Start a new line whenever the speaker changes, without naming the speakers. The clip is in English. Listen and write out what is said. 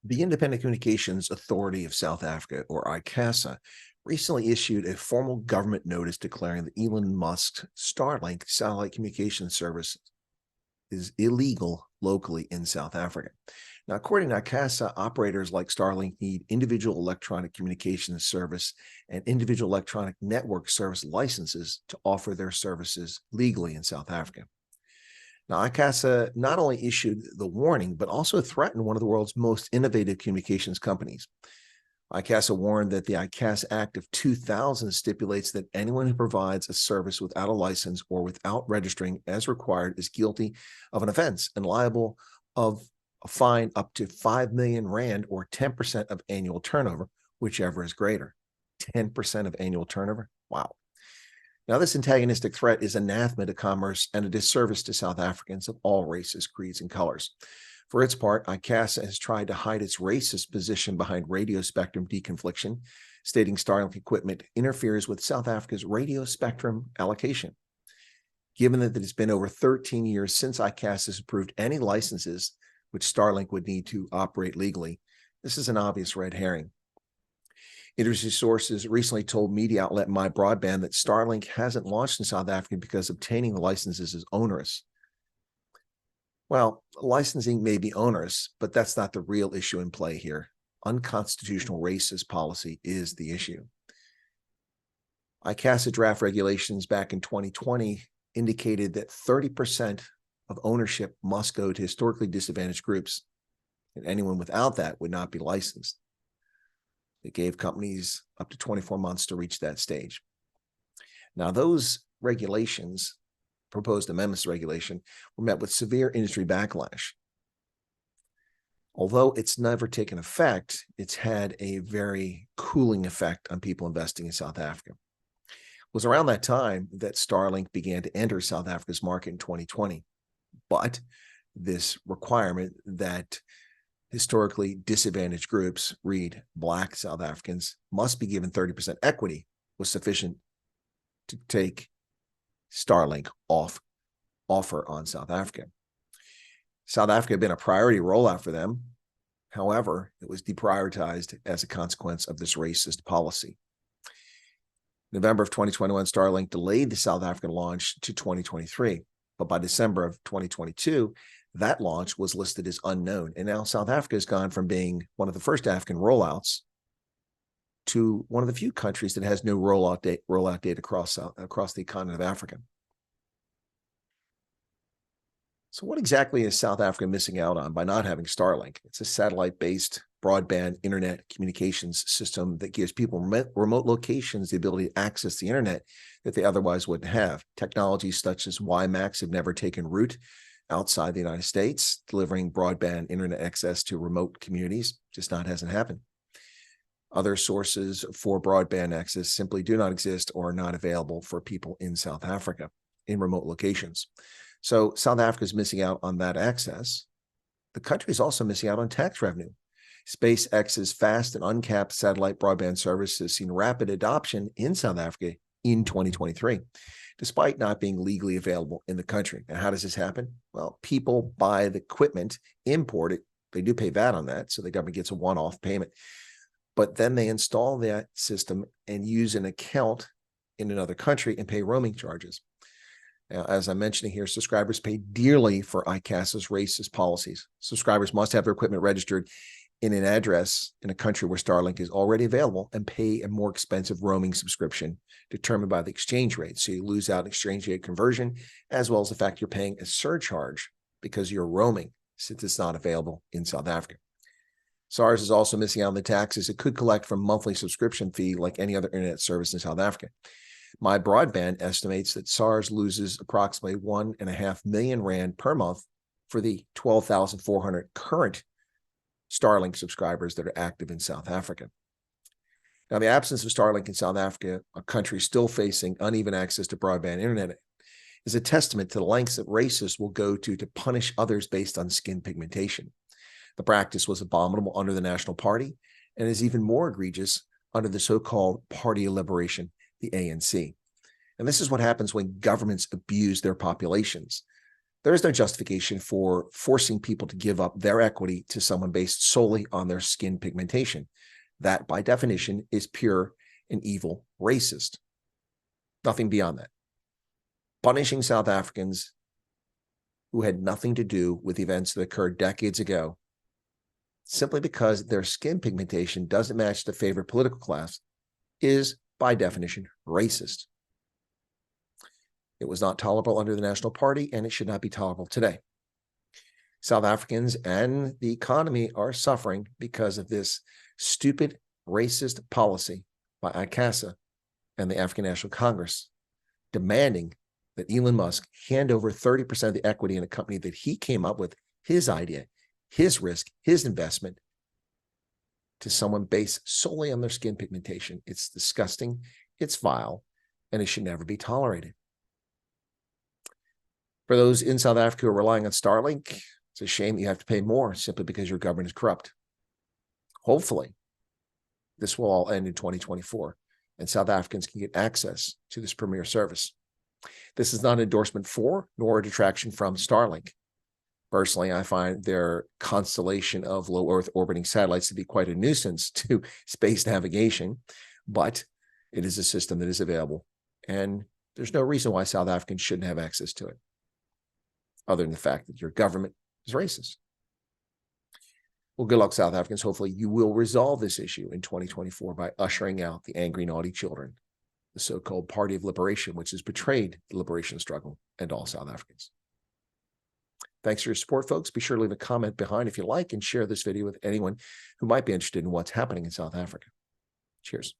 The Independent Communications Authority of South Africa, or ICASA, recently issued a formal government notice declaring that Elon Musk's Starlink satellite communication service is illegal locally in South Africa. Now, according to ICASA, operators like Starlink need individual electronic communications service and individual electronic network service licenses to offer their services legally in South Africa. Now, ICASA not only issued the warning, but also threatened one of the world's most innovative communications companies. ICASA warned that the ICASA Act of 2000 stipulates that anyone who provides a service without a license or without registering as required is guilty of an offense and liable of a fine up to 5 million rand or 10% of annual turnover, whichever is greater. 10% of annual turnover? Wow. Now, this antagonistic threat is anathema to commerce and a disservice to South Africans of all races, creeds, and colors. For its part, ICASA has tried to hide its racist position behind radio spectrum deconfliction, stating Starlink equipment interferes with South Africa's radio spectrum allocation. Given that it has been over 13 years since ICASA has approved any licenses which Starlink would need to operate legally, this is an obvious red herring. Industry sources recently told media outlet My Broadband that Starlink hasn't launched in South Africa because obtaining the licenses is onerous. Well, licensing may be onerous, but that's not the real issue in play here. Unconstitutional racist policy is the issue. ICASA draft regulations back in 2020 indicated that 30% of ownership must go to historically disadvantaged groups, and anyone without that would not be licensed. It gave companies up to 24 months to reach that stage. Now, those regulations, proposed amendments to regulation, were met with severe industry backlash. Although it's never taken effect, it's had a very cooling effect on people investing in South Africa. It was around that time that Starlink began to enter South Africa's market in 2020. But this requirement that historically disadvantaged groups, read Black South Africans, must be given 30% equity was sufficient to take Starlink off offer on South Africa. South Africa had been a priority rollout for them. However, it was deprioritized as a consequence of this racist policy. November of 2021, Starlink delayed the South African launch to 2023. But by December of 2022, that launch was listed as unknown. And now South Africa has gone from being one of the first African rollouts to one of the few countries that has no rollout date across the continent of Africa. So what exactly is South Africa missing out on by not having Starlink? It's a satellite-based broadband internet communications system that gives people remote locations the ability to access the internet that they otherwise wouldn't have. Technologies such as WiMAX have never taken root outside the United States, delivering broadband internet access to remote communities just hasn't happened. Other sources for broadband access simply do not exist or are not available for people in South Africa in remote locations. So South Africa is missing out on that access. The country is also missing out on tax revenue. SpaceX's fast and uncapped satellite broadband service has seen rapid adoption in South Africa in 2023, despite not being legally available in the country. And how does this happen? Well, people buy the equipment, import it. They do pay VAT on that, so the government gets a one-off payment. But then they install that system and use an account in another country and pay roaming charges. Now, as I'm mentioning here, subscribers pay dearly for ICASA's racist policies. Subscribers must have their equipment registered in an address in a country where Starlink is already available and pay a more expensive roaming subscription determined by the exchange rate. So you lose out exchange rate conversion, as well as the fact you're paying a surcharge because you're roaming since it's not available in South Africa. SARS is also missing out on the taxes it could collect from monthly subscription fee like any other internet service in South Africa. My Broadband estimates that SARS loses approximately 1.5 million rand per month for the 12,400 current Starlink subscribers that are active in South Africa. Now, the absence of Starlink in South Africa, a country still facing uneven access to broadband internet, is a testament to the lengths that racists will go to punish others based on skin pigmentation. The practice was abominable under the National Party and is even more egregious under the so-called Party of Liberation, the ANC. And this is what happens when governments abuse their populations. There is no justification for forcing people to give up their equity to someone based solely on their skin pigmentation. That, by definition, is pure and evil racist. Nothing beyond that. Punishing South Africans who had nothing to do with events that occurred decades ago simply because their skin pigmentation doesn't match the favored political class is, by definition, racist. It was not tolerable under the National Party, and it should not be tolerable today. South Africans and the economy are suffering because of this stupid, racist policy by ICASA and the African National Congress, demanding that Elon Musk hand over 30% of the equity in a company that he came up with, his idea, his risk, his investment, to someone based solely on their skin pigmentation. It's disgusting, it's vile, and it should never be tolerated. For those in South Africa who are relying on Starlink, it's a shame you have to pay more simply because your government is corrupt. Hopefully, this will all end in 2024, and South Africans can get access to this premier service. This is not an endorsement for nor a detraction from Starlink. Personally, I find their constellation of low Earth orbiting satellites to be quite a nuisance to space navigation, but it is a system that is available, and there's no reason why South Africans shouldn't have access to it, other than the fact that your government is racist. Well, good luck, South Africans. Hopefully you will resolve this issue in 2024 by ushering out the angry, naughty children, the so-called Party of Liberation, which has betrayed the liberation struggle and all South Africans. Thanks for your support, folks. Be sure to leave a comment behind if you like, and share this video with anyone who might be interested in what's happening in South Africa. Cheers.